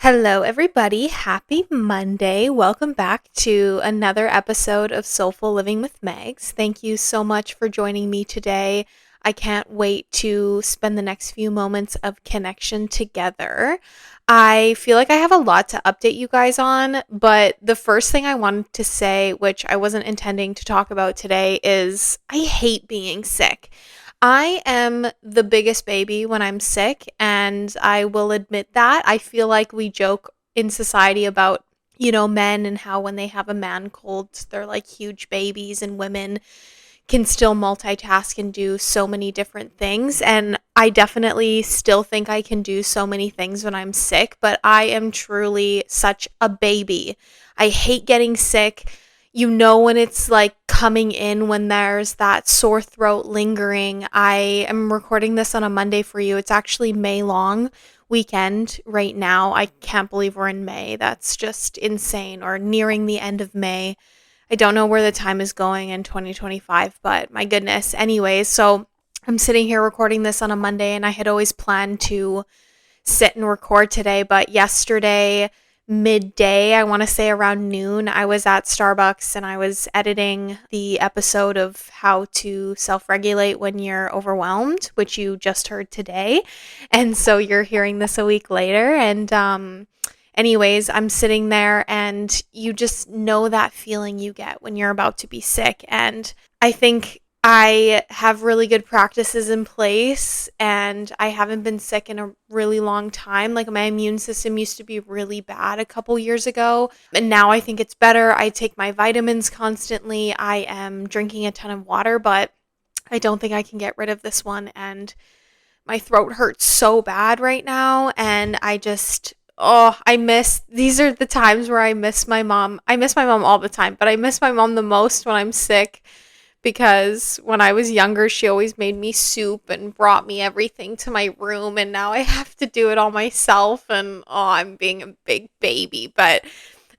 Hello, everybody. Happy Monday. Welcome back to another episode of Soulful Living with Megs. Thank you so much for joining me today. I can't wait to spend the next few moments of connection together. I feel like I have a lot to update you guys on, but the first thing I wanted to say, which I wasn't intending to talk about today, is I hate being sick. I am the biggest baby when I'm sick, and I will admit that. I feel like we joke in society about, men and how when they have a man cold, they're like huge babies, and women can still multitask and do so many different things. And I definitely still think I can do so many things when I'm sick, but I am truly such a baby. I hate getting sick. When it's like coming in, when there's that sore throat lingering. I am recording this on a Monday for you. It's actually May long weekend right now. I can't believe we're in May. That's just insane, or nearing the end of May. I don't know where the time is going in 2025, but my goodness. Anyways, so I'm sitting here recording this on a Monday, and I had always planned to sit and record today, but yesterday midday, I want to say around noon, I was at Starbucks and I was editing the episode of how to self-regulate when you're overwhelmed, which you just heard today. And so you're hearing this a week later. And anyways, I'm sitting there and you just know that feeling you get when you're about to be sick. And I think I have really good practices in place, and I haven't been sick in a really long time. Like, my immune system used to be really bad a couple years ago, and now I think it's better. I take my vitamins constantly. I am drinking a ton of water, but I don't think I can get rid of this one, and my throat hurts so bad right now, and these are the times where I miss my mom. I miss my mom all the time, but I miss my mom the most when I'm sick, because when I was younger, she always made me soup and brought me everything to my room, and now I have to do it all myself, and I'm being a big baby. But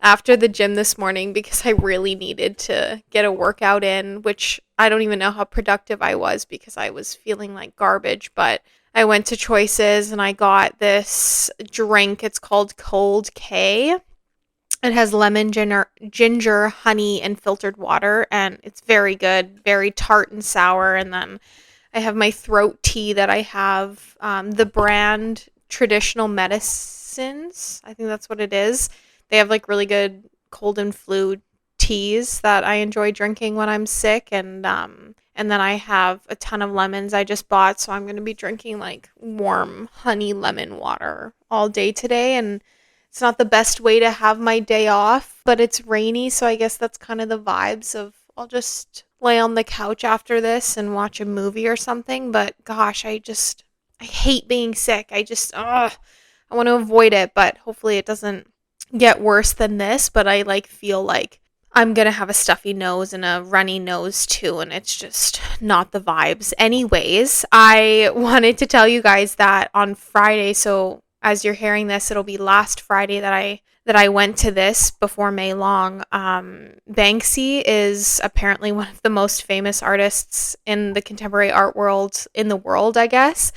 after the gym this morning, because I really needed to get a workout in, which I don't even know how productive I was because I was feeling like garbage, but I went to Choices and I got this drink. It's called Cold K. It has lemon, ginger, honey, and filtered water, and it's very good, very tart and sour. And then I have my throat tea that I have, the brand Traditional Medicines. I think that's what it is. They have like really good cold and flu teas that I enjoy drinking when I'm sick, and then I have a ton of lemons I just bought, so I'm going to be drinking like warm honey lemon water all day today. And it's not the best way to have my day off, but it's rainy, so I guess that's kind of the vibes of I'll just lay on the couch after this and watch a movie or something. But gosh, I hate being sick. I want to avoid it, but hopefully it doesn't get worse than this. But I feel like I'm going to have a stuffy nose and a runny nose too, and it's just not the vibes. Anyways, I wanted to tell you guys that on Friday, so as you're hearing this, it'll be last Friday that I went to this before May long. Banksy is apparently one of the most famous artists in the contemporary art world in the world, I guess.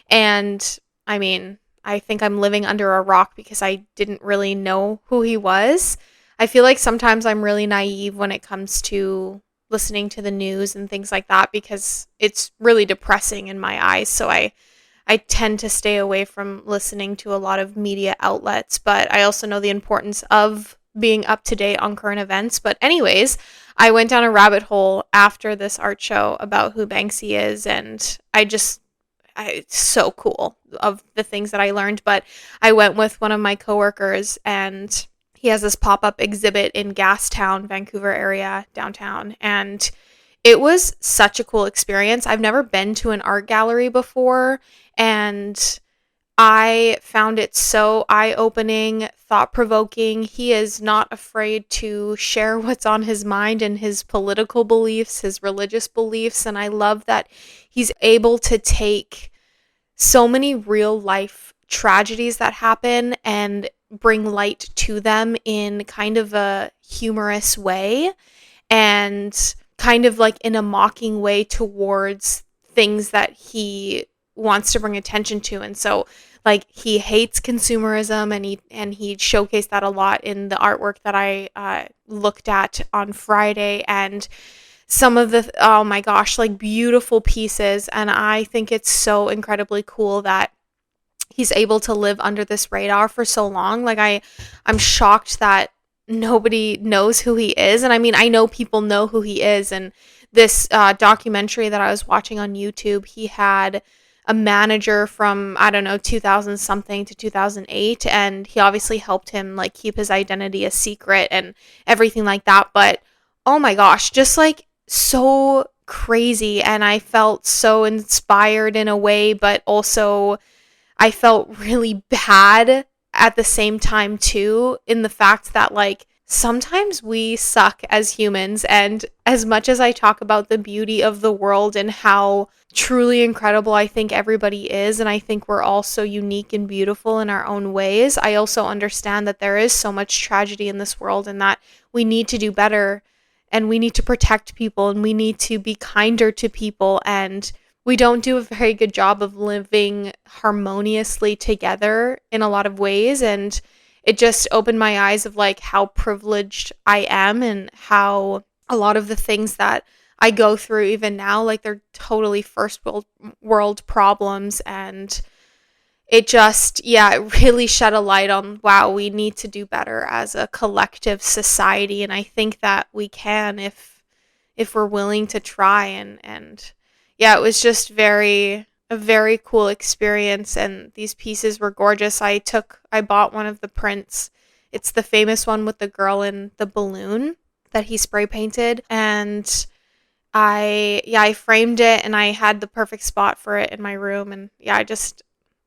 And I mean, I think I'm living under a rock because I didn't really know who he was. I feel like sometimes I'm really naive when it comes to listening to the news and things like that, because it's really depressing in my eyes. So I tend to stay away from listening to a lot of media outlets, but I also know the importance of being up to date on current events. But anyways, I went down a rabbit hole after this art show about who Banksy is, and it's so cool of the things that I learned. But I went with one of my coworkers, and he has this pop-up exhibit in Gastown, Vancouver area, downtown, and it was such a cool experience. I've never been to an art gallery before, and I found it so eye-opening, thought-provoking. He is not afraid to share what's on his mind and his political beliefs, his religious beliefs, and I love that he's able to take so many real-life tragedies that happen and bring light to them in kind of a humorous way, and kind of like in a mocking way towards things that he wants to bring attention to. And so like he hates consumerism, and he showcased that a lot in the artwork that I looked at on Friday, and some of the, oh my gosh, like beautiful pieces. And I think it's so incredibly cool that he's able to live under this radar for so long. Like I'm shocked that nobody knows who he is. And I mean, I know people know who he is. And this documentary that I was watching on YouTube, he had a manager from, I don't know, 2000 something to 2008, and he obviously helped him like keep his identity a secret and everything like that. But oh my gosh, just like so crazy. And I felt so inspired in a way, but also I felt really bad at the same time too, in the fact that like sometimes we suck as humans. And as much as I talk about the beauty of the world and how truly incredible I think everybody is, and I think we're all so unique and beautiful in our own ways, I also understand that there is so much tragedy in this world, and that we need to do better, and we need to protect people, and we need to be kinder to people. And we don't do a very good job of living harmoniously together in a lot of ways. And it just opened my eyes of like how privileged I am, and how a lot of the things that I go through even now, like they're totally first world problems. And it just, yeah, it really shed a light on, wow, we need to do better as a collective society. And I think that we can, if we're willing to try. And yeah, it was just a very cool experience, and these pieces were gorgeous. I bought one of the prints. It's the famous one with the girl in the balloon that he spray painted, and I framed it, and I had the perfect spot for it in my room. And yeah,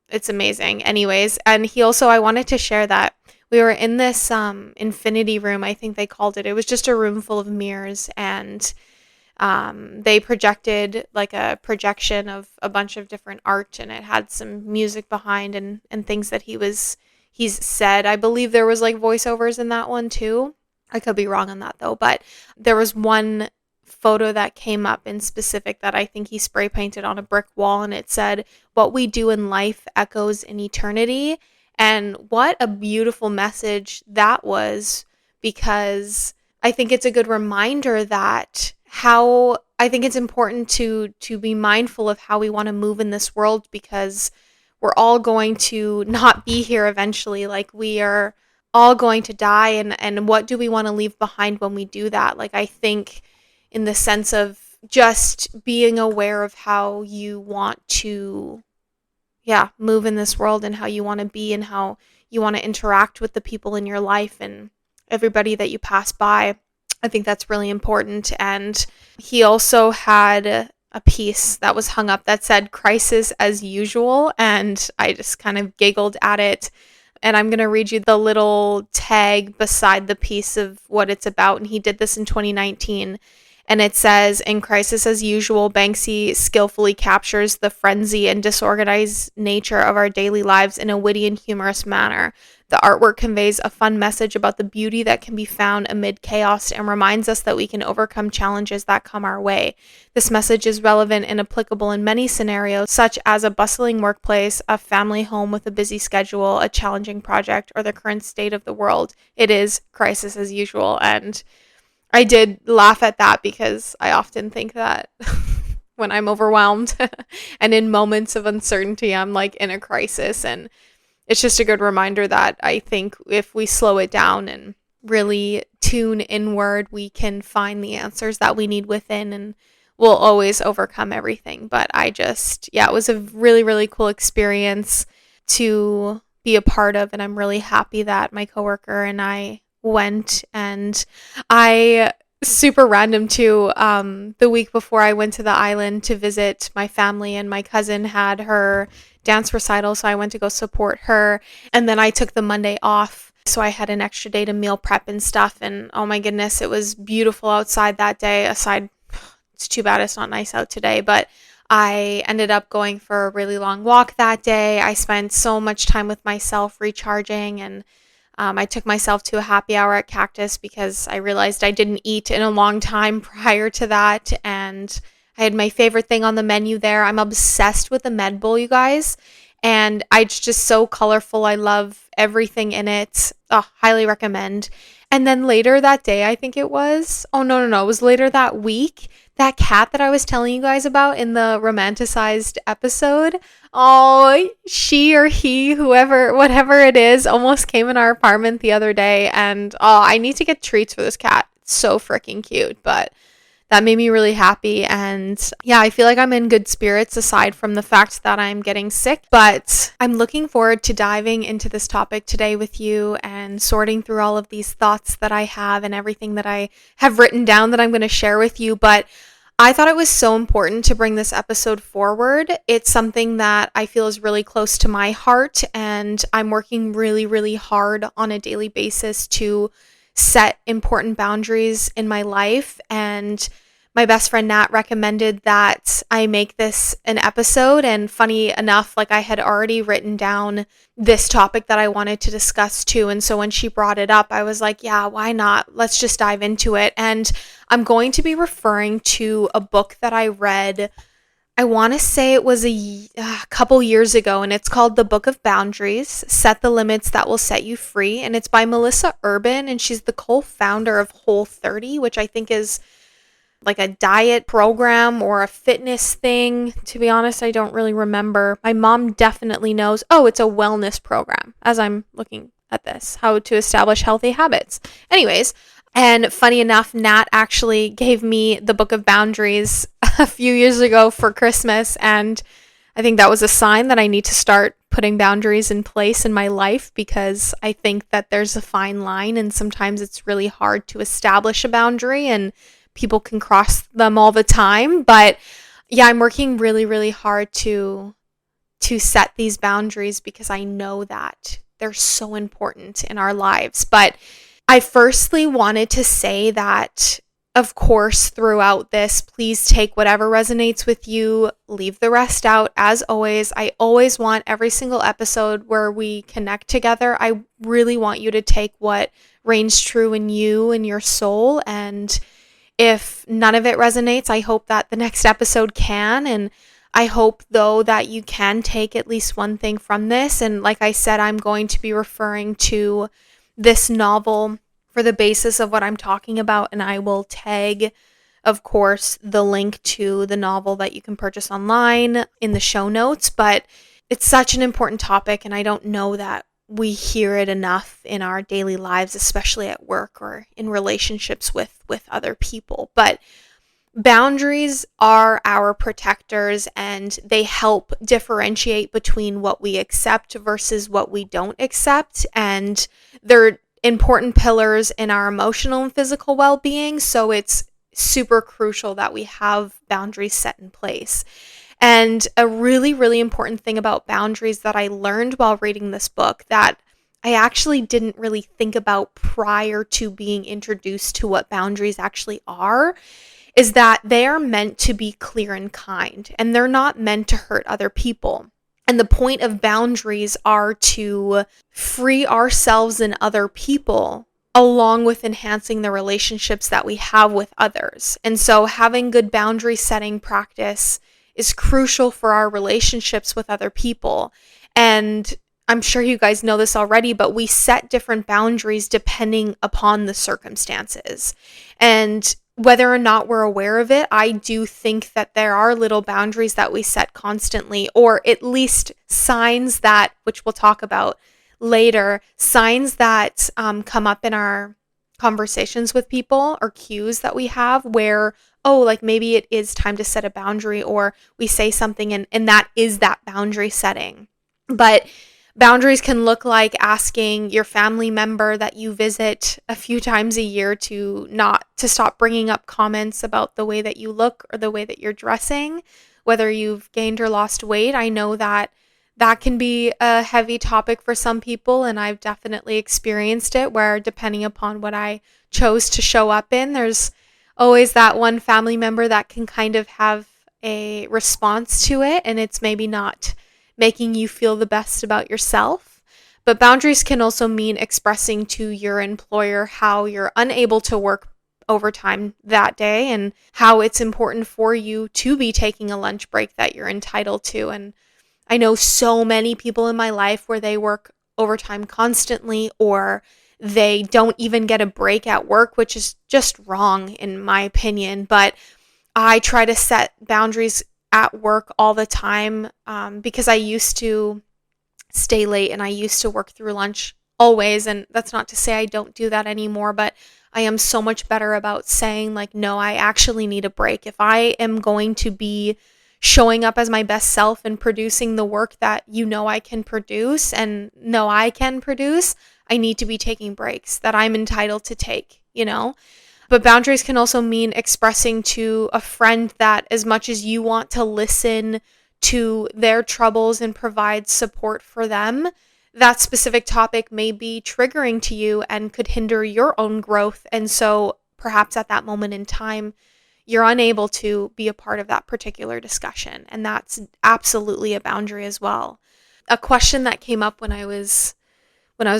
it's amazing. Anyways, and I wanted to share that we were in this infinity room, I think they called it. It was just a room full of mirrors, and they projected like a projection of a bunch of different art, and it had some music behind, and things that he's said. I believe there was like voiceovers in that one too. I could be wrong on that though, but there was one photo that came up in specific that I think he spray painted on a brick wall, and it said, "What we do in life echoes in eternity." And what a beautiful message that was, because I think it's a good reminder that how I think it's important to be mindful of how we want to move in this world, because we're all going to not be here eventually. Like we are all going to die, and what do we want to leave behind when we do that? Like I think in the sense of just being aware of how you want to move in this world, and how you want to be, and how you want to interact with the people in your life and everybody that you pass by. I think that's really important. And he also had a piece that was hung up that said "crisis as usual," and I just kind of giggled at it. And I'm going to read you the little tag beside the piece of what it's about. And he did this in 2019. And it says, "In Crisis as Usual, Banksy skillfully captures the frenzy and disorganized nature of our daily lives in a witty and humorous manner. The artwork conveys a fun message about the beauty that can be found amid chaos, and reminds us that we can overcome challenges that come our way. This message is relevant and applicable in many scenarios, such as a bustling workplace, a family home with a busy schedule, a challenging project, or the current state of the world. It is crisis as usual." And I did laugh at that, because I often think that when I'm overwhelmed and in moments of uncertainty, I'm like in a crisis. And it's just a good reminder that I think if we slow it down and really tune inward, we can find the answers that we need within, and we'll always overcome everything. But it was a really, really cool experience to be a part of. And I'm really happy that my coworker and I went. And I, super random too, the week before I went to the island to visit my family, and my cousin had her dance recital, so I went to go support her. And then I took the Monday off, so I had an extra day to meal prep and stuff. And oh my goodness, it was beautiful outside that day. It's too bad it's not nice out today, but I ended up going for a really long walk that day. I spent so much time with myself recharging, and I took myself to a happy hour at Cactus, because I realized I didn't eat in a long time prior to that. And I had my favorite thing on the menu there. I'm obsessed with the Med Bowl, you guys. And it's just so colorful. I love everything in it. Oh, highly recommend. And then later that day, I think it was. Oh, no. It was later that week. That cat that I was telling you guys about in the romanticized episode. Oh, she or he, whoever, whatever it is, almost came in our apartment the other day. And oh, I need to get treats for this cat. It's so freaking cute. But that made me really happy. And yeah, I feel like I'm in good spirits aside from the fact that I'm getting sick. But I'm looking forward to diving into this topic today with you and sorting through all of these thoughts that I have and everything that I have written down that I'm going to share with you. But I thought it was so important to bring this episode forward. It's something that I feel is really close to my heart, and I'm working really, really hard on a daily basis to set important boundaries in my life. And my best friend Nat recommended that I make this an episode. And funny enough, like I had already written down this topic that I wanted to discuss too. And so when she brought it up, I was like, yeah, why not? Let's just dive into it. And I'm going to be referring to a book that I read. I want to say it was a couple years ago, and it's called The Book of Boundaries, Set the Limits That Will Set You Free. And it's by Melissa Urban, and she's the co-founder of Whole30, which I think is like a diet program or a fitness thing. To be honest, I don't really remember. My mom definitely knows. Oh, it's a wellness program, as I'm looking at this, how to establish healthy habits. Anyways, and funny enough, Nat actually gave me the Book of Boundaries a few years ago for Christmas, and I think that was a sign that I need to start putting boundaries in place in my life, because I think that there's a fine line, and sometimes it's really hard to establish a boundary, and people can cross them all the time. But yeah, I'm working really, really hard to set these boundaries because I know that they're so important in our lives. But I firstly wanted to say that, of course, throughout this, please take whatever resonates with you, leave the rest out. As always, I always want every single episode where we connect together, I really want you to take what reigns true in you and your soul. And if none of it resonates, I hope that the next episode can. And I hope, though, that you can take at least one thing from this. And like I said, I'm going to be referring to this novel for the basis of what I'm talking about. And I will tag, of course, the link to the novel that you can purchase online in the show notes. But it's such an important topic, and I don't know that we hear it enough in our daily lives, especially at work or in relationships with other people. But boundaries are our protectors, and they help differentiate between what we accept versus what we don't accept. And they're important pillars in our emotional and physical well-being. So it's super crucial that we have boundaries set in place. And a really, really important thing about boundaries that I learned while reading this book that I actually didn't really think about prior to being introduced to what boundaries actually are is that they are meant to be clear and kind, and they're not meant to hurt other people. And the point of boundaries are to free ourselves and other people, along with enhancing the relationships that we have with others. And so having good boundary setting practice is crucial for our relationships with other people. And I'm sure you guys know this already, but we set different boundaries depending upon the circumstances. And whether or not we're aware of it, I do think that there are little boundaries that we set constantly, or at least signs that, which we'll talk about later, signs that come up in our conversations with people, or cues that we have where, oh, like maybe it is time to set a boundary, or we say something and that is that boundary setting. But boundaries can look like asking your family member that you visit a few times a year to stop bringing up comments about the way that you look or the way that you're dressing, whether you've gained or lost weight. I know that can be a heavy topic for some people, and I've definitely experienced it where, depending upon what I chose to show up in, there's always that one family member that can kind of have a response to it, and it's maybe not making you feel the best about yourself. But boundaries can also mean expressing to your employer how you're unable to work overtime that day, and how it's important for you to be taking a lunch break that you're entitled to. And I know so many people in my life where they work overtime constantly, or they don't even get a break at work, which is just wrong in my opinion. But I try to set boundaries at work all the time, because I used to stay late and I used to work through lunch always. And that's not to say I don't do that anymore, but I am so much better about saying, like, no, I actually need a break. If I am going to be showing up as my best self and producing the work that I can produce and know I can produce, I need to be taking breaks that I'm entitled to take. But boundaries can also mean expressing to a friend that as much as you want to listen to their troubles and provide support for them, that specific topic may be triggering to you and could hinder your own growth. And so perhaps at that moment in time, you're unable to be a part of that particular discussion. And that's absolutely a boundary as well. A question that came up when I was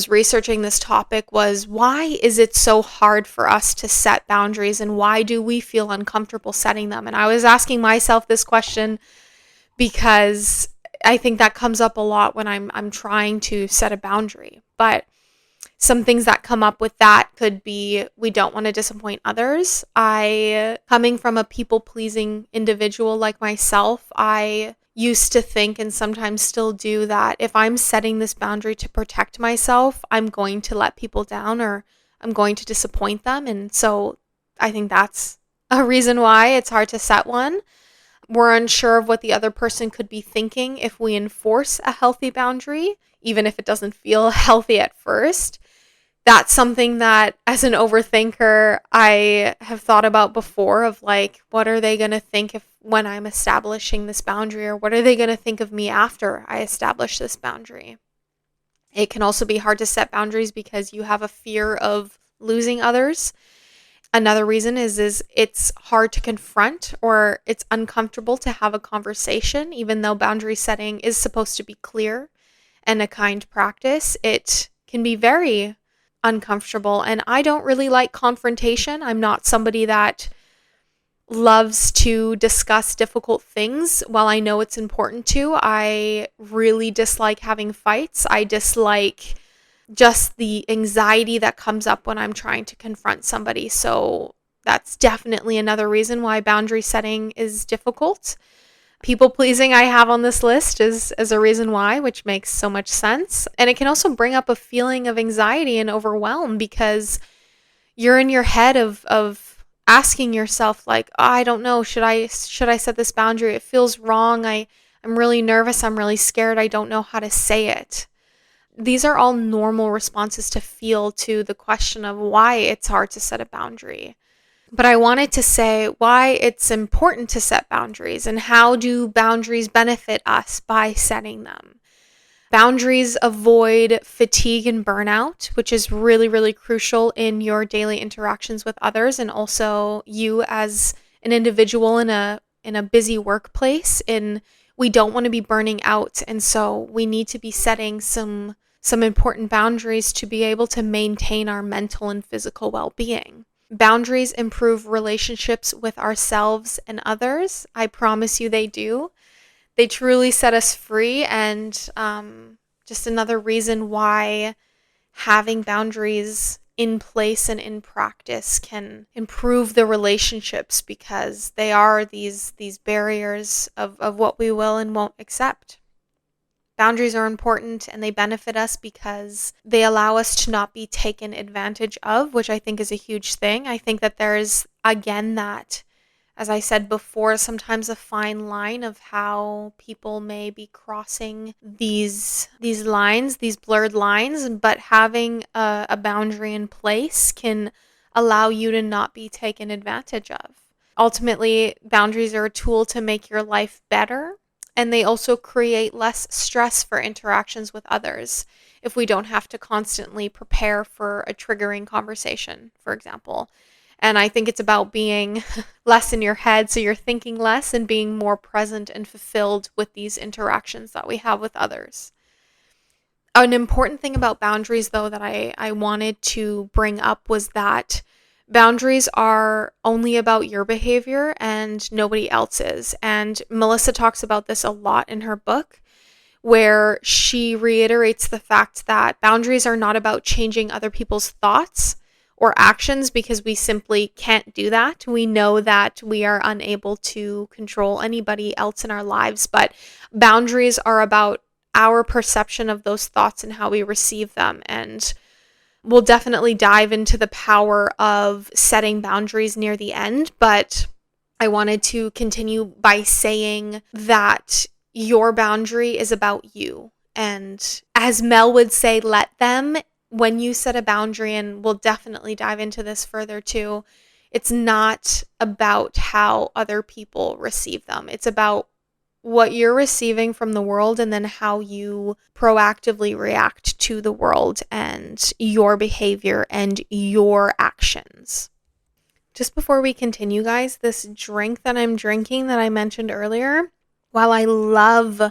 researching this topic was, why is it so hard for us to set boundaries, and why do we feel uncomfortable setting them? And I was asking myself this question because I think that comes up a lot when I'm trying to set a boundary. But some things that come up with that could be, we don't want to disappoint others. Coming from a people-pleasing individual like myself, I used to think, and sometimes still do, that if I'm setting this boundary to protect myself, I'm going to let people down or I'm going to disappoint them. And so I think that's a reason why it's hard to set one. We're unsure of what the other person could be thinking if we enforce a healthy boundary, even if it doesn't feel healthy at first. That's something that, as an overthinker, I have thought about before, of like, what are they going to think when I'm establishing this boundary, or what are they going to think of me after I establish this boundary? It can also be hard to set boundaries because you have a fear of losing others. Another reason is it's hard to confront, or it's uncomfortable to have a conversation, even though boundary setting is supposed to be clear and a kind practice. It can be very uncomfortable, and I don't really like confrontation. I'm not somebody that loves to discuss difficult things. While I know it's important to, I really dislike having fights. I dislike just the anxiety that comes up when I'm trying to confront somebody. So that's definitely another reason why boundary setting is difficult. People pleasing I have on this list is as a reason why, which makes so much sense. And it can also bring up a feeling of anxiety and overwhelm, because you're in your head of asking yourself, like, oh, I don't know, should I set this boundary? It feels wrong. I'm really nervous. I'm really scared. I don't know how to say it. These are all normal responses to feel to the question of why it's hard to set a boundary. But I wanted to say why it's important to set boundaries, and how do boundaries benefit us by setting them. Boundaries avoid fatigue and burnout, which is really, really crucial in your daily interactions with others, and also you as an individual in a busy workplace. We don't want to be burning out, and so we need to be setting some important boundaries to be able to maintain our mental and physical well-being. Boundaries improve relationships with ourselves and others. I promise you they do. They truly set us free, and just another reason why having boundaries in place and in practice can improve the relationships, because they are these barriers of what we will and won't accept. Boundaries are important, and they benefit us because they allow us to not be taken advantage of, which I think is a huge thing. I think that there's, again, that, as I said before, sometimes a fine line of how people may be crossing these lines, these blurred lines, but having a boundary in place can allow you to not be taken advantage of. Ultimately, boundaries are a tool to make your life better, and they also create less stress for interactions with others if we don't have to constantly prepare for a triggering conversation, for example. And I think it's about being less in your head, so you're thinking less and being more present and fulfilled with these interactions that we have with others. An important thing about boundaries, though, that I wanted to bring up was that boundaries are only about your behavior and nobody else's. And Melissa talks about this a lot in her book. where she reiterates the fact that boundaries are not about changing other people's thoughts or actions, because we simply can't do that. We know that we are unable to control anybody else in our lives, but boundaries are about our perception of those thoughts and how we receive them. And we'll definitely dive into the power of setting boundaries near the end, but I wanted to continue by saying that your boundary is about you. And as Mel would say, let them. When you set a boundary, and we'll definitely dive into this further too, it's not about how other people receive them. It's about what you're receiving from the world, and then how you proactively react to the world and your behavior and your actions. Just before we continue, guys, this drink that I'm drinking that I mentioned earlier, while I love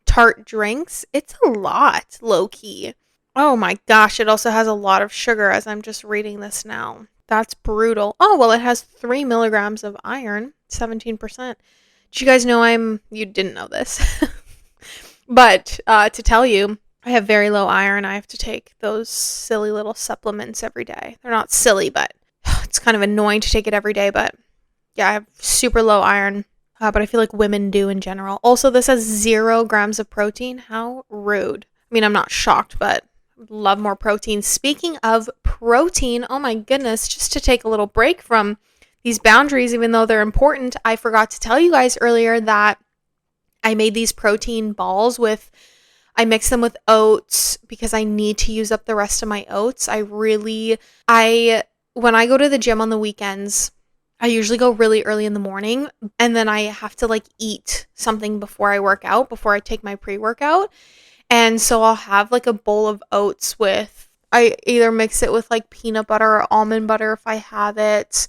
tart drinks, it's a lot, low-key. Oh my gosh, it also has a lot of sugar, as I'm just reading this now. That's brutal. Oh, well, it has 3 milligrams of iron, 17%. Did you guys know you didn't know this, but to tell you, I have very low iron. I have to take those silly little supplements every day. They're not silly, but it's kind of annoying to take it every day. But yeah, I have super low iron, but I feel like women do in general. Also, this has 0 grams of protein. How rude. I mean, I'm not shocked, but love more protein. Speaking of protein, oh my goodness, just to take a little break from these boundaries, even though they're important, I forgot to tell you guys earlier that I made these protein balls I mix them with oats because I need to use up the rest of my oats. When I go to the gym on the weekends, I usually go really early in the morning, and then I have to eat something before I work out, before I take my pre-workout. And so I'll have a bowl of oats I either mix it with peanut butter or almond butter if I have it.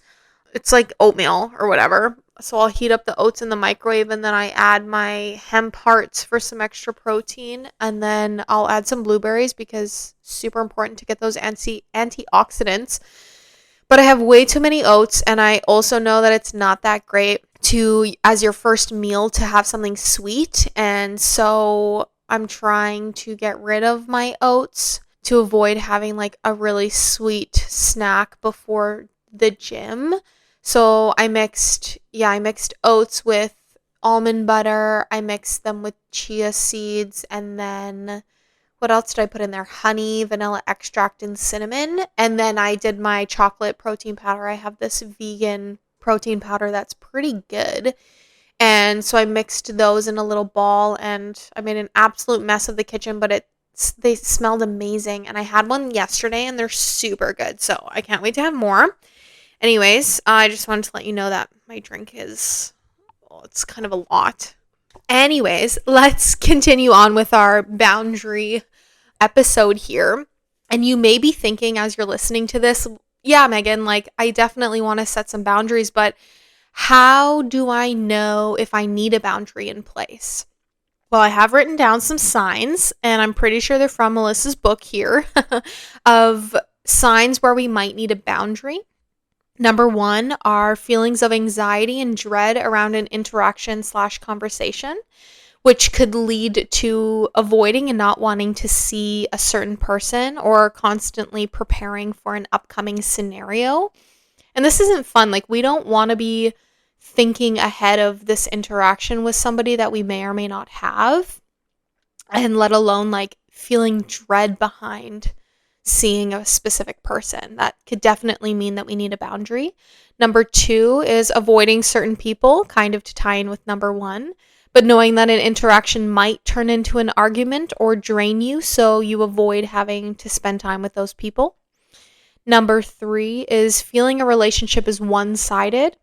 It's like oatmeal or whatever. So I'll heat up the oats in the microwave, and then I add my hemp hearts for some extra protein. And then I'll add some blueberries because super important to get those antioxidants. But I have way too many oats, and I also know that it's not that great as your first meal, to have something sweet. And so I'm trying to get rid of my oats to avoid having a really sweet snack before the gym. So I mixed oats with almond butter. I mixed them with chia seeds, and then what else did I put in there? Honey, vanilla extract, and cinnamon. And then I did my chocolate protein powder. I have this vegan protein powder that's pretty good. And so I mixed those in a little ball, and I made an absolute mess of the kitchen, but they smelled amazing. And I had one yesterday, and they're super good. So I can't wait to have more. Anyways, I just wanted to let you know that my drink it's kind of a lot. Anyways, let's continue on with our boundary episode here. And you may be thinking as you're listening to this, yeah, Megan, I definitely want to set some boundaries, but how do I know if I need a boundary in place? Well, I have written down some signs, and I'm pretty sure they're from Melissa's book here, of signs where we might need a boundary. Number 1 are feelings of anxiety and dread around an interaction/conversation, which could lead to avoiding and not wanting to see a certain person, or constantly preparing for an upcoming scenario. And this isn't fun. We don't want to be thinking ahead of this interaction with somebody that we may or may not have, and let alone feeling dread behind seeing a specific person. That could definitely mean that we need a boundary. Number 2 is avoiding certain people, kind of to tie in with number 1, but knowing that an interaction might turn into an argument or drain you, so you avoid having to spend time with those people. Number 3 is feeling a relationship is one-sided,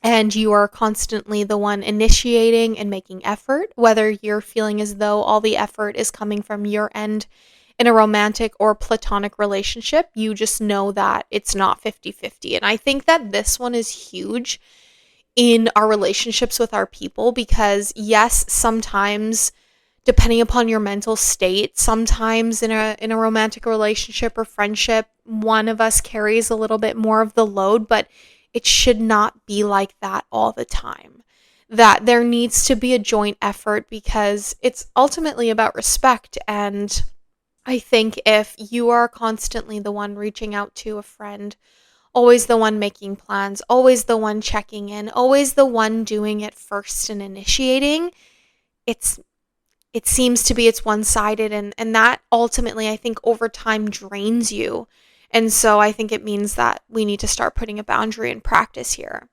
and you are constantly the one initiating and making effort, whether you're feeling as though all the effort is coming from your end in a romantic or platonic relationship. You just know that it's not 50-50. And I think that this one is huge in our relationships with our people, because yes, sometimes depending upon your mental state, sometimes in a romantic relationship or friendship, one of us carries a little bit more of the load, but it should not be like that all the time. that there needs to be a joint effort because it's ultimately about respect. And I think if you are constantly the one reaching out to a friend, always the one making plans, always the one checking in, always the one doing it first and initiating, it's it seems to be it's one-sided, and that ultimately I think over time drains you. And so I think it means that we need to start putting a boundary in practice here.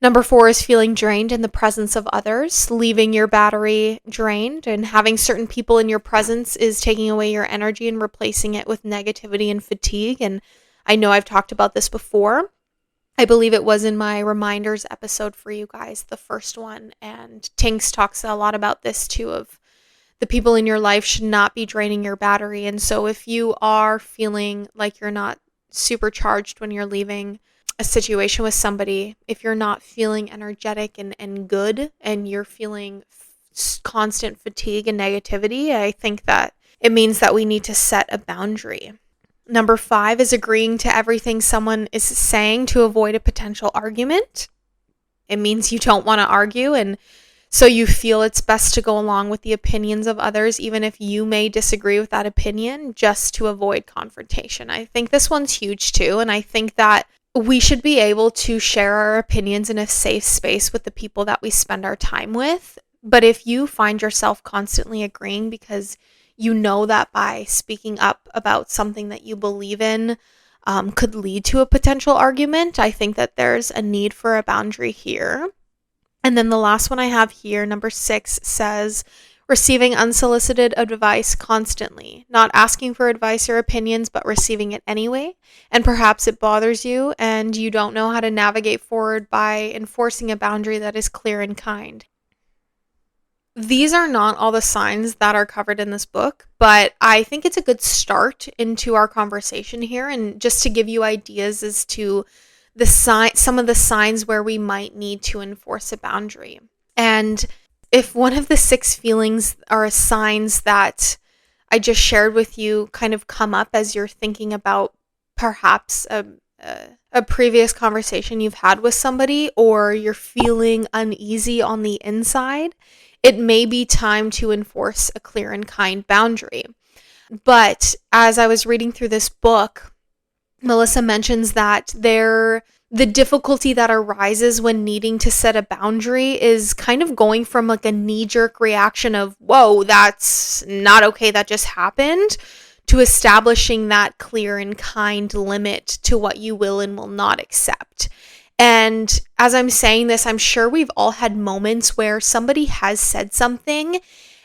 Number 4 is feeling drained in the presence of others, leaving your battery drained, and having certain people in your presence is taking away your energy and replacing it with negativity and fatigue. And I know I've talked about this before. I believe it was in my reminders episode for you guys, the first one. And Tinks talks a lot about this too, of the people in your life should not be draining your battery. And so if you are feeling like you're not supercharged when you're leaving a situation with somebody, if you're not feeling energetic and good, and you're feeling constant fatigue and negativity, I think that it means that we need to set a boundary. Number 5 is agreeing to everything someone is saying to avoid a potential argument. It means you don't want to argue, and so you feel it's best to go along with the opinions of others, even if you may disagree with that opinion, just to avoid confrontation. I think this one's huge too, and I think that we should be able to share our opinions in a safe space with the people that we spend our time with. But if you find yourself constantly agreeing because you know that by speaking up about something that you believe in could lead to a potential argument, I think that there's a need for a boundary here. And then the last one I have here, number 6, says receiving unsolicited advice constantly, not asking for advice or opinions, but receiving it anyway. And perhaps it bothers you and you don't know how to navigate forward by enforcing a boundary that is clear and kind. These are not all the signs that are covered in this book, but I think it's a good start into our conversation here, and just to give you ideas as to some of the signs where we might need to enforce a boundary. And if one of the 6 feelings or signs that I just shared with you kind of come up as you're thinking about perhaps a previous conversation you've had with somebody, or you're feeling uneasy on the inside, it may be time to enforce a clear and kind boundary. But as I was reading through this book, Melissa mentions that the difficulty that arises when needing to set a boundary is kind of going from like a knee-jerk reaction of, whoa, that's not okay, that just happened, to establishing that clear and kind limit to what you will and will not accept. And as I'm saying this, I'm sure we've all had moments where somebody has said something,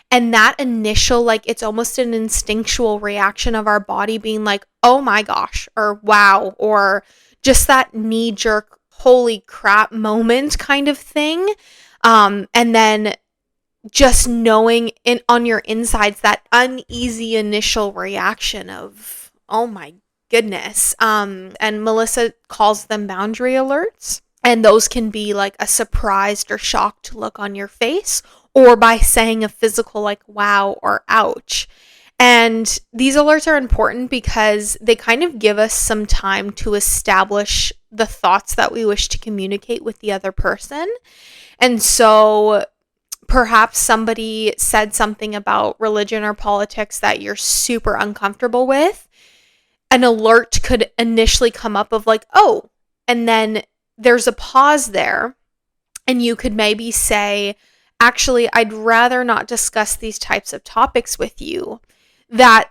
and that initial, like, it's almost an instinctual reaction of our body being like, oh my gosh, or wow, or just that knee-jerk, holy crap moment kind of thing. And then just knowing on your insides that uneasy initial reaction of, oh my goodness. And Melissa calls them boundary alerts. And those can be like a surprised or shocked look on your face, or by saying a physical like wow or ouch. And these alerts are important because they kind of give us some time to establish the thoughts that we wish to communicate with the other person. And so perhaps somebody said something about religion or politics that you're super uncomfortable with. An alert could initially come up of like, oh, and then there's a pause there, and you could maybe say, actually, I'd rather not discuss these types of topics with you. That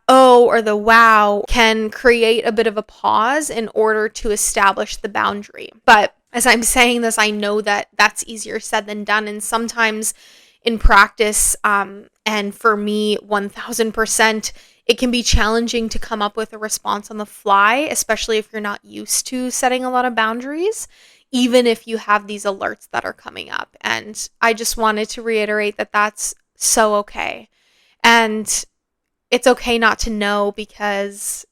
oh or the wow can create a bit of a pause in order to establish the boundary. But as I'm saying this, I know that that's easier said than done, and sometimes in practice, and for me, 1000%, it can be challenging to come up with a response on the fly, especially if you're not used to setting a lot of boundaries, even if you have these alerts that are coming up. And I just wanted to reiterate that that's so okay. And it's okay not to know, because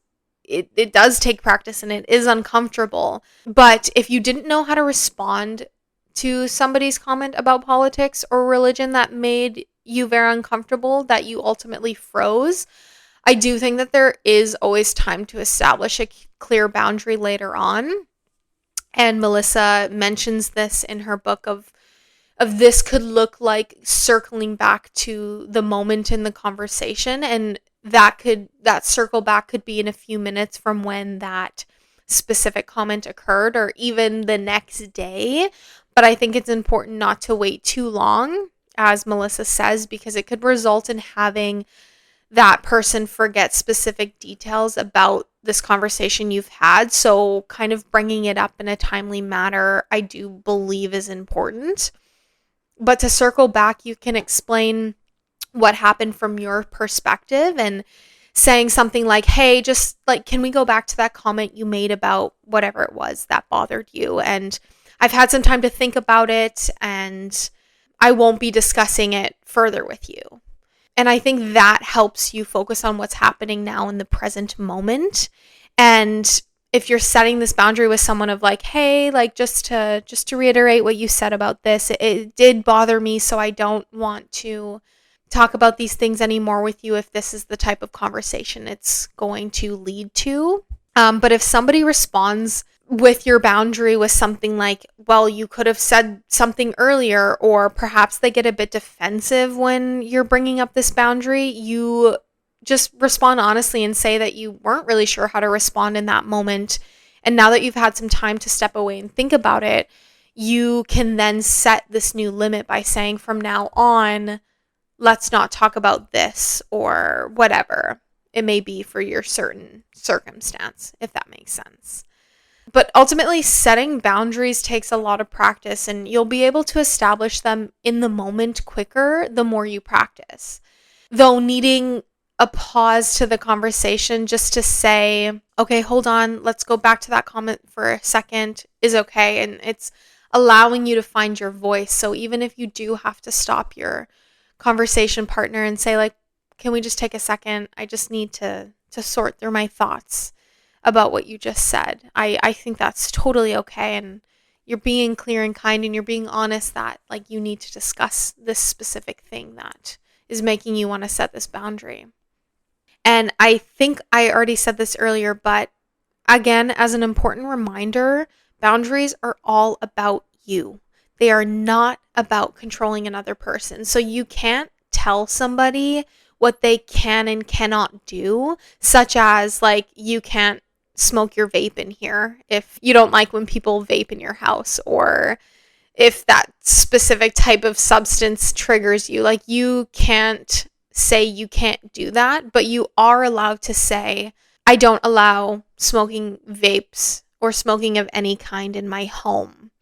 it does take practice and it is uncomfortable. But if you didn't know how to respond to somebody's comment about politics or religion that made you very uncomfortable, that you ultimately froze, I do think that there is always time to establish a clear boundary later on. And Melissa mentions this in her book of of this could look like circling back to the moment in the conversation, and that circle back could be in a few minutes from when that specific comment occurred, or even the next day. But I think it's important not to wait too long, as Melissa says, because it could result in having that person forget specific details about this conversation you've had. So kind of bringing it up in a timely manner, I do believe, is important. But to circle back, you can explain what happened from your perspective, and saying something like, hey, just like, can we go back to that comment you made about whatever it was that bothered you? And I've had some time to think about it, and I won't be discussing it further with you. And I think that helps you focus on what's happening now in the present moment. And if you're setting this boundary with someone of like, hey, like, just to reiterate what you said about this, it did bother me, so I don't want to talk about these things anymore with you if this is the type of conversation it's going to lead to. But if somebody responds with your boundary with something like, well, you could have said something earlier, or perhaps they get a bit defensive when you're bringing up this boundary, you just respond honestly and say that you weren't really sure how to respond in that moment. And now that you've had some time to step away and think about it, you can then set this new limit by saying, from now on, let's not talk about this, or whatever it may be for your certain circumstance, if that makes sense. But ultimately, setting boundaries takes a lot of practice, and you'll be able to establish them in the moment quicker the more you practice. Though needing a pause to the conversation just to say, okay, hold on, let's go back to that comment for a second, is okay. And it's allowing you to find your voice. So even if you do have to stop your conversation partner and say, like, can we just take a second? I just need to sort through my thoughts about what you just said. I think that's totally okay. And you're being clear and kind, and you're being honest that, like, you need to discuss this specific thing that is making you want to set this boundary. And I think I already said this earlier, but again, as an important reminder, boundaries are all about you. They are not about controlling another person. So you can't tell somebody what they can and cannot do, such as, like, you can't smoke your vape in here if you don't like when people vape in your house, or if that specific type of substance triggers you. Like, you can't say you can't do that, but you are allowed to say, I don't allow smoking vapes or smoking of any kind in my home.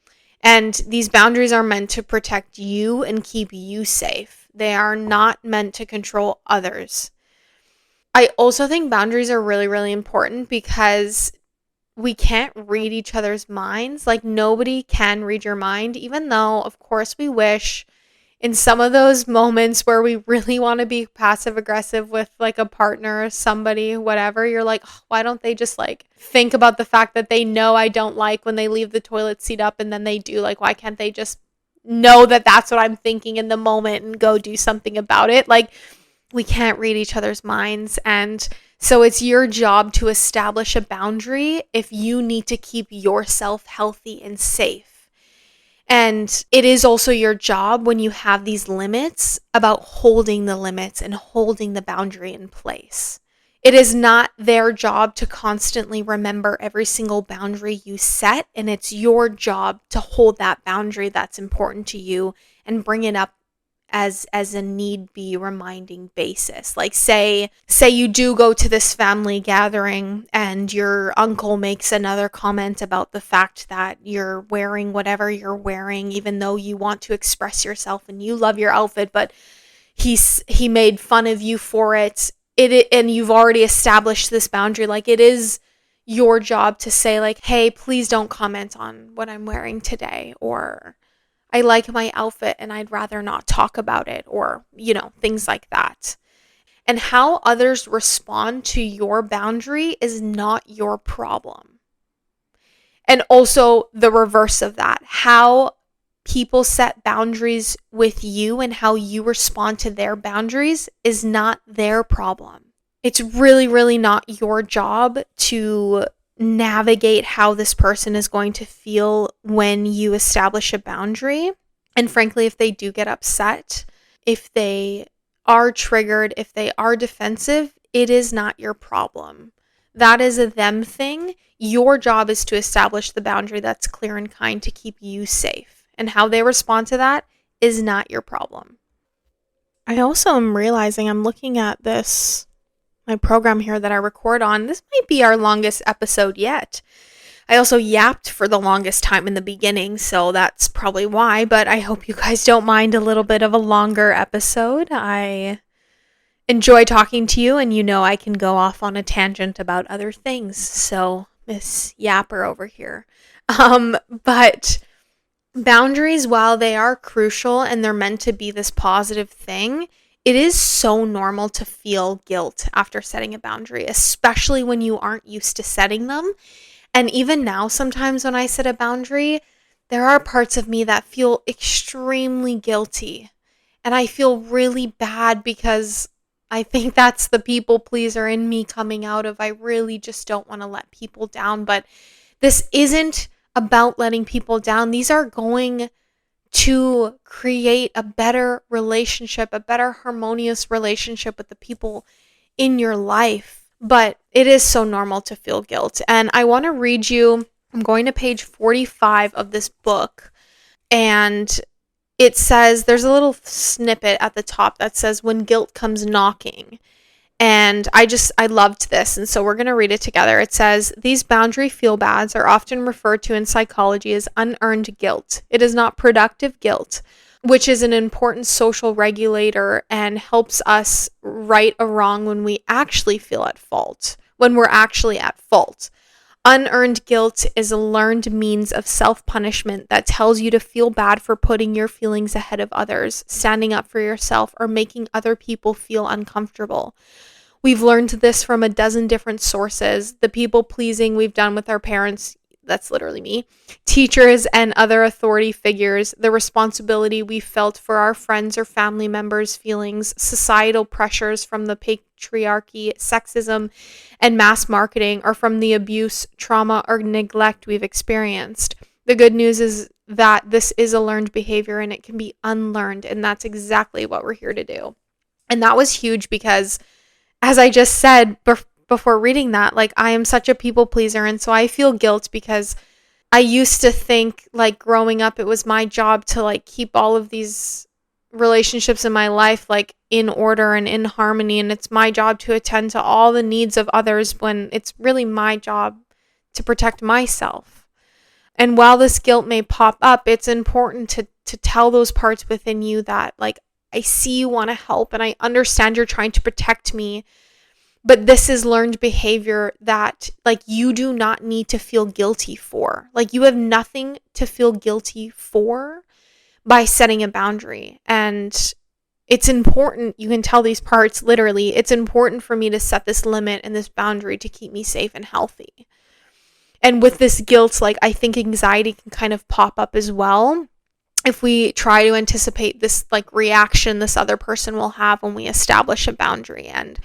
And these boundaries are meant to protect you and keep you safe. They are not meant to control others. I also think boundaries are really, really important because we can't read each other's minds. Like, nobody can read your mind, even though, of course, we wish in some of those moments where we really want to be passive aggressive with, like, a partner or somebody, whatever, you're like, oh, why don't they just, like, think about the fact that they know I don't like when they leave the toilet seat up, and then they do. Like, why can't they just know that that's what I'm thinking in the moment and go do something about it? Like, we can't read each other's minds. And so it's your job to establish a boundary if you need to keep yourself healthy and safe. And it is also your job, when you have these limits, about holding the limits and holding the boundary in place. It is not their job to constantly remember every single boundary you set, and it's your job to hold that boundary that's important to you and bring it up as a need be reminding basis. Like, say you do go to this family gathering and your uncle makes another comment about the fact that you're wearing whatever you're wearing, even though you want to express yourself and you love your outfit, but he made fun of you for it. And you've already established this boundary. Like, it is your job to say, like, hey, please don't comment on what I'm wearing today, or I like my outfit and I'd rather not talk about it, or, things like that. And how others respond to your boundary is not your problem. And also the reverse of that, how people set boundaries with you and how you respond to their boundaries is not their problem. It's really, really not your job to navigate how this person is going to feel when you establish a boundary. And frankly, if they do get upset, if they are triggered, if they are defensive, it is not your problem. That is a them thing. Your job is to establish the boundary that's clear and kind to keep you safe. And how they respond to that is not your problem. I also am realizing I'm looking at my program here that I record on. This might be our longest episode yet. I also yapped for the longest time in the beginning, so that's probably why, but I hope you guys don't mind a little bit of a longer episode. I enjoy talking to you, and I can go off on a tangent about other things, so Miss Yapper over here. But boundaries, while they are crucial and they're meant to be this positive thing, it is so normal to feel guilt after setting a boundary, especially when you aren't used to setting them. And even now, sometimes when I set a boundary, there are parts of me that feel extremely guilty. And I feel really bad because I think that's the people pleaser in me coming out of, I really just don't want to let people down. But this isn't about letting people down. These are going to create a better relationship, a better harmonious relationship with the people in your life. But it is so normal to feel guilt. And I want to read you, I'm going to page 45 of this book. And it says, there's a little snippet at the top that says, when guilt comes knocking. And I loved this. And so we're going to read it together. It says, these boundary feel-bads are often referred to in psychology as unearned guilt. It is not productive guilt, which is an important social regulator and helps us right a wrong when we actually feel at fault, when we're actually at fault. Unearned guilt is a learned means of self-punishment that tells you to feel bad for putting your feelings ahead of others, standing up for yourself, or making other people feel uncomfortable. We've learned this from a dozen different sources. The people pleasing we've done with our parents, that's literally me, teachers and other authority figures, the responsibility we felt for our friends or family members' feelings, societal pressures from the patriarchy, sexism, and mass marketing, or from the abuse, trauma, or neglect we've experienced. The good news is that this is a learned behavior and it can be unlearned, and that's exactly what we're here to do. And that was huge because, as I just said before reading that, like, I am such a people pleaser, and so I feel guilt because I used to think, like, growing up, it was my job to, like, keep all of these relationships in my life, like, in order and in harmony, and it's my job to attend to all the needs of others when it's really my job to protect myself. And while this guilt may pop up, it's important to tell those parts within you that, like, I see you want to help and I understand you're trying to protect me, but this is learned behavior that, like, you do not need to feel guilty for. Like, you have nothing to feel guilty for by setting a boundary. And it's important, you can tell these parts literally, it's important for me to set this limit and this boundary to keep me safe and healthy. And with this guilt, like, I think anxiety can kind of pop up as well if we try to anticipate this, like, reaction this other person will have when we establish a boundary. And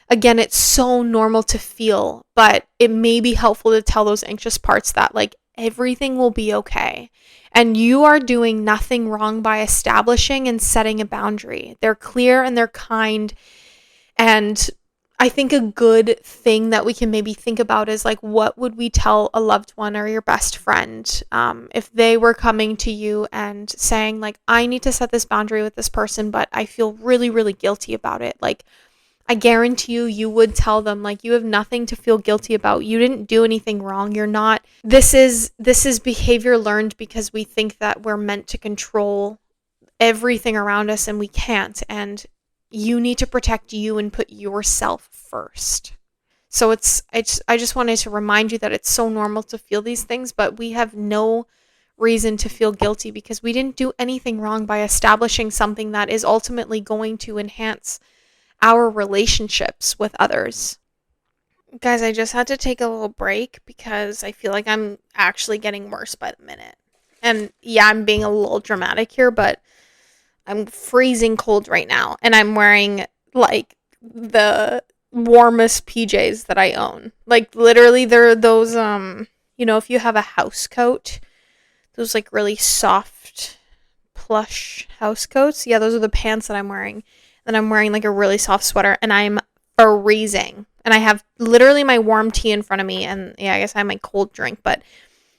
again, it's so normal to feel, but it may be helpful to tell those anxious parts that, like, everything will be okay. And you are doing nothing wrong by establishing and setting a boundary. They're clear and they're kind. And I think a good thing that we can maybe think about is, like, what would we tell a loved one or your best friend if they were coming to you and saying, like, I need to set this boundary with this person, but I feel really, really guilty about it. Like, I guarantee you would tell them, like, you have nothing to feel guilty about. You didn't do anything wrong. You're not. This is behavior learned because we think that we're meant to control everything around us and we can't. And you need to protect you and put yourself first. So I just wanted to remind you that it's so normal to feel these things, but we have no reason to feel guilty because we didn't do anything wrong by establishing something that is ultimately going to enhance our relationships with others. Guys, I just had to take a little break because I feel like I'm actually getting worse by the minute. And yeah, I'm being a little dramatic here, but I'm freezing cold right now, and I'm wearing, like, the warmest PJs that I own. Like, literally, they're those, if you have a house coat, those, like, really soft plush house coats. Yeah, those are the pants that I'm wearing. And I'm wearing like a really soft sweater, and I'm freezing. And I have literally my warm tea in front of me, and yeah, I guess I have my cold drink, but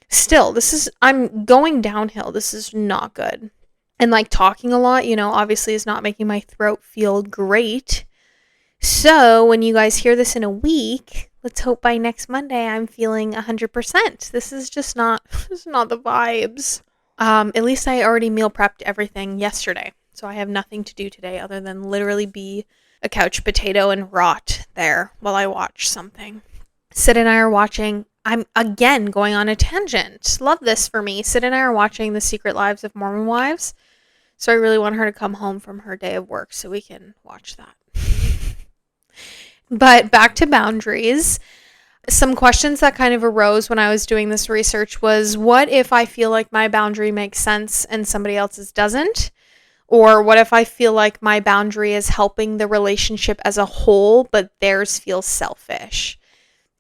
still, I'm going downhill. This is not good. And like talking a lot, obviously is not making my throat feel great. So when you guys hear this in a week, let's hope by next Monday I'm feeling 100%. This is not the vibes. At least I already meal prepped everything yesterday. So I have nothing to do today other than literally be a couch potato and rot there while I watch something. Sid and I are watching, I'm again going on a tangent. Love this for me. Sid and I are watching The Secret Lives of Mormon Wives. So I really want her to come home from her day of work so we can watch that. But back to boundaries. Some questions that kind of arose when I was doing this research was, what if I feel like my boundary makes sense and somebody else's doesn't? Or what if I feel like my boundary is helping the relationship as a whole, but theirs feels selfish?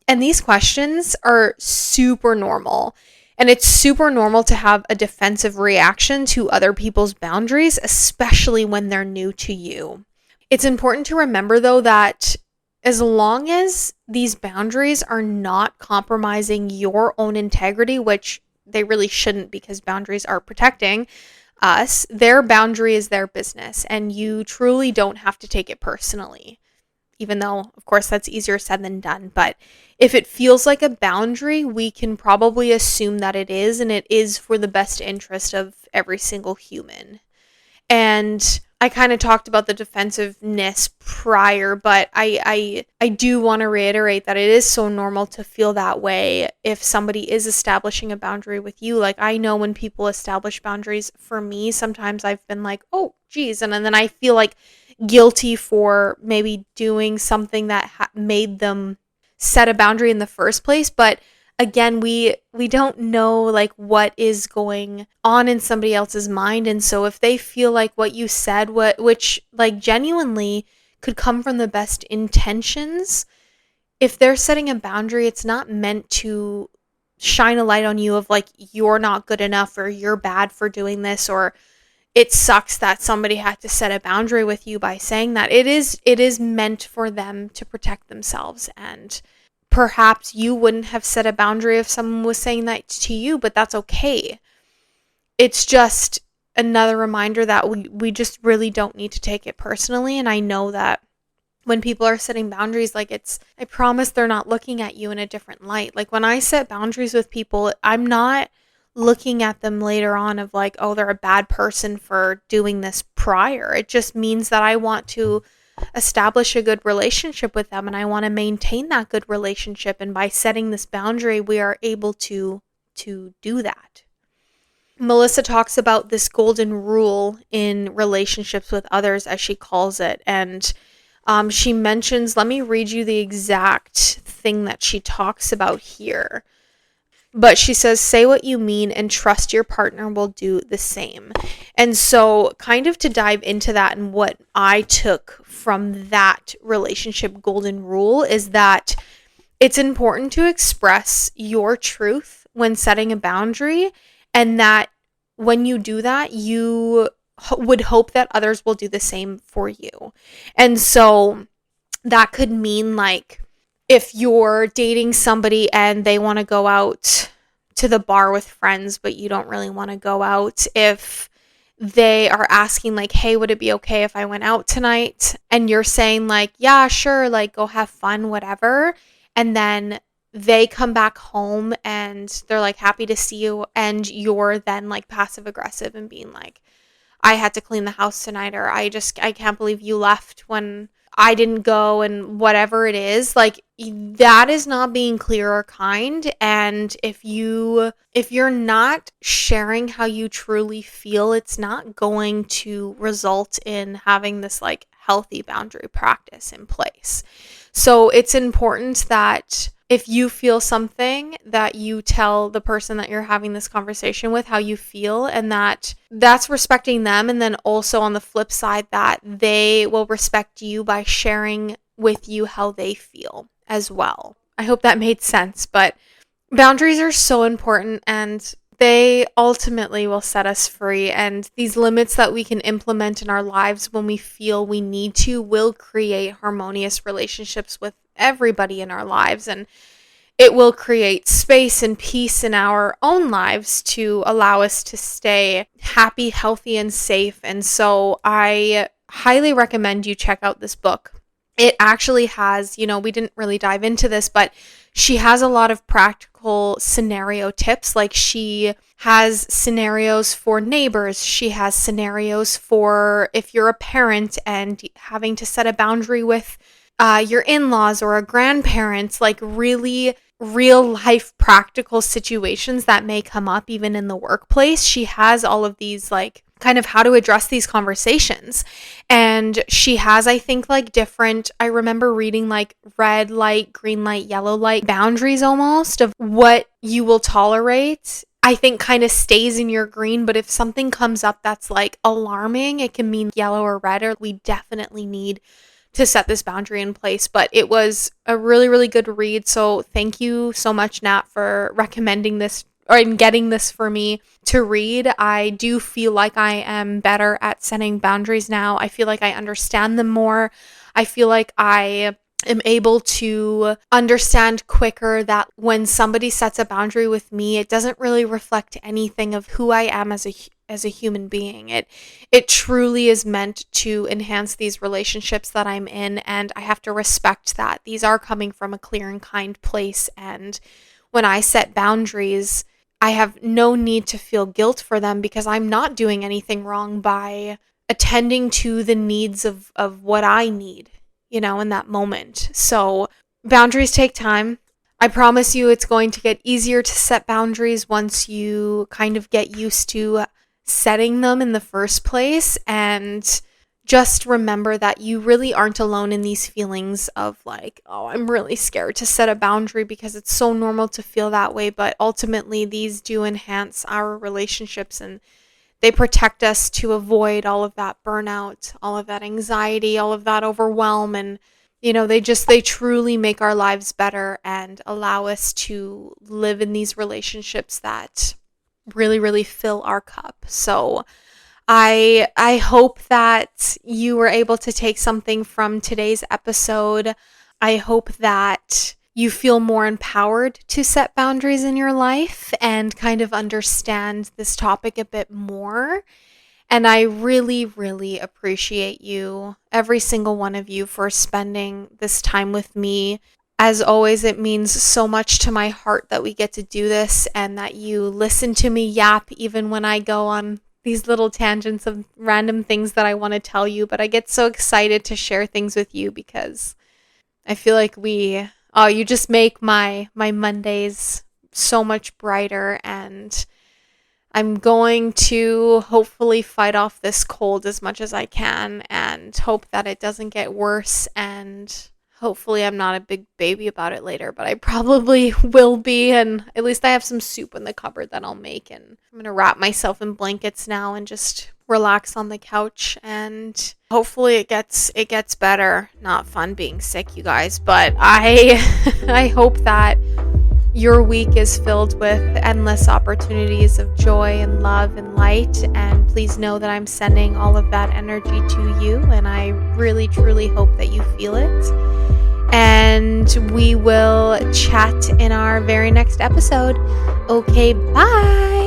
And these questions are super normal. And it's super normal to have a defensive reaction to other people's boundaries, especially when they're new to you. It's important to remember, though, that as long as these boundaries are not compromising your own integrity, which they really shouldn't because boundaries are protecting us, their boundary is their business, and you truly don't have to take it personally. Even though, of course, that's easier said than done. But if it feels like a boundary, we can probably assume that it is, and it is for the best interest of every single human. And I kind of talked about the defensiveness prior, but I do want to reiterate that it is so normal to feel that way if somebody is establishing a boundary with you. Like, I know when people establish boundaries for me, sometimes I've been like, oh, geez. And then I feel like guilty for maybe doing something that made them set a boundary in the first place. But again, we don't know like what is going on in somebody else's mind. And so if they feel like what you said, which like genuinely could come from the best intentions, if they're setting a boundary, it's not meant to shine a light on you of like, you're not good enough or you're bad for doing this, or it sucks that somebody had to set a boundary with you by saying that. It is meant for them to protect themselves, and perhaps you wouldn't have set a boundary if someone was saying that to you, but that's okay. It's just another reminder that we just really don't need to take it personally. And I know that when people are setting boundaries, like I promise they're not looking at you in a different light. Like when I set boundaries with people, I'm not looking at them later on of like, oh, they're a bad person for doing this prior. It just means that I want to establish a good relationship with them, and I want to maintain that good relationship. And by setting this boundary, we are able to do that. Melissa talks about this golden rule in relationships with others, as she calls it. And she mentions, let me read you the exact thing that she talks about here. But she says, say what you mean and trust your partner will do the same. And so kind of to dive into that, and what I took from that relationship golden rule is that it's important to express your truth when setting a boundary, and that when you do that, you would hope that others will do the same for you. And so that could mean like, if you're dating somebody and they want to go out to the bar with friends, but you don't really want to go out, if they are asking like, hey, would it be okay if I went out tonight? And you're saying like, yeah, sure, like go have fun, whatever. And then they come back home and they're like happy to see you. And you're then like passive aggressive and being like, I had to clean the house tonight, or I can't believe you left when I didn't go, and whatever it is, like that is not being clear or kind. And if you're not sharing how you truly feel, it's not going to result in having this like healthy boundary practice in place. So it's important that if you feel something, that you tell the person that you're having this conversation with how you feel, and that's respecting them. And then also on the flip side, that they will respect you by sharing with you how they feel as well. I hope that made sense, but boundaries are so important, and they ultimately will set us free. And these limits that we can implement in our lives when we feel we need to will create harmonious relationships with everybody in our lives. And it will create space and peace in our own lives to allow us to stay happy, healthy, and safe. And so I highly recommend you check out this book. It actually has, we didn't really dive into this, but she has a lot of practical scenario tips. Like, she has scenarios for neighbors. She has scenarios for if you're a parent and having to set a boundary with your in-laws or a grandparents, like really real life practical situations that may come up even in the workplace. She has all of these, like, kind of how to address these conversations. And she has, I think, like different, I remember reading like red light, green light, yellow light boundaries almost of what you will tolerate. I think kind of stays in your green, but if something comes up that's like alarming, it can mean yellow or red, or we definitely need to set this boundary in place. But it was a really, really good read. So thank you so much, Nat, for recommending this or getting this for me to read. I do feel like I am better at setting boundaries now. I feel like I understand them more. I feel like I am able to understand quicker that when somebody sets a boundary with me, it doesn't really reflect anything of who I am as a human being. It truly is meant to enhance these relationships that I'm in, and I have to respect that. These are coming from a clear and kind place, and when I set boundaries, I have no need to feel guilt for them because I'm not doing anything wrong by attending to the needs of what I need, in that moment. So boundaries take time. I promise you it's going to get easier to set boundaries once you kind of get used to setting them in the first place. And just remember that you really aren't alone in these feelings of like, oh, I'm really scared to set a boundary, because it's so normal to feel that way. But ultimately, these do enhance our relationships, and they protect us to avoid all of that burnout, all of that anxiety, all of that overwhelm. And, they truly make our lives better and allow us to live in these relationships that really, really fill our cup. So I hope that you were able to take something from today's episode. I hope that you feel more empowered to set boundaries in your life and kind of understand this topic a bit more. And I really, really appreciate you, every single one of you, for spending this time with me. As always, it means so much to my heart that we get to do this and that you listen to me yap even when I go on these little tangents of random things that I want to tell you. But I get so excited to share things with you because I feel like you just make my Mondays so much brighter, and I'm going to hopefully fight off this cold as much as I can and hope that it doesn't get worse, and hopefully I'm not a big baby about it later, but I probably will be, and at least I have some soup in the cupboard that I'll make, and I'm going to wrap myself in blankets now and just relax on the couch, and hopefully it gets better. Not fun being sick, you guys, but I hope that your week is filled with endless opportunities of joy and love and light, and please know that I'm sending all of that energy to you, and I really, truly hope that you feel it. And we will chat in our very next episode. Okay, bye!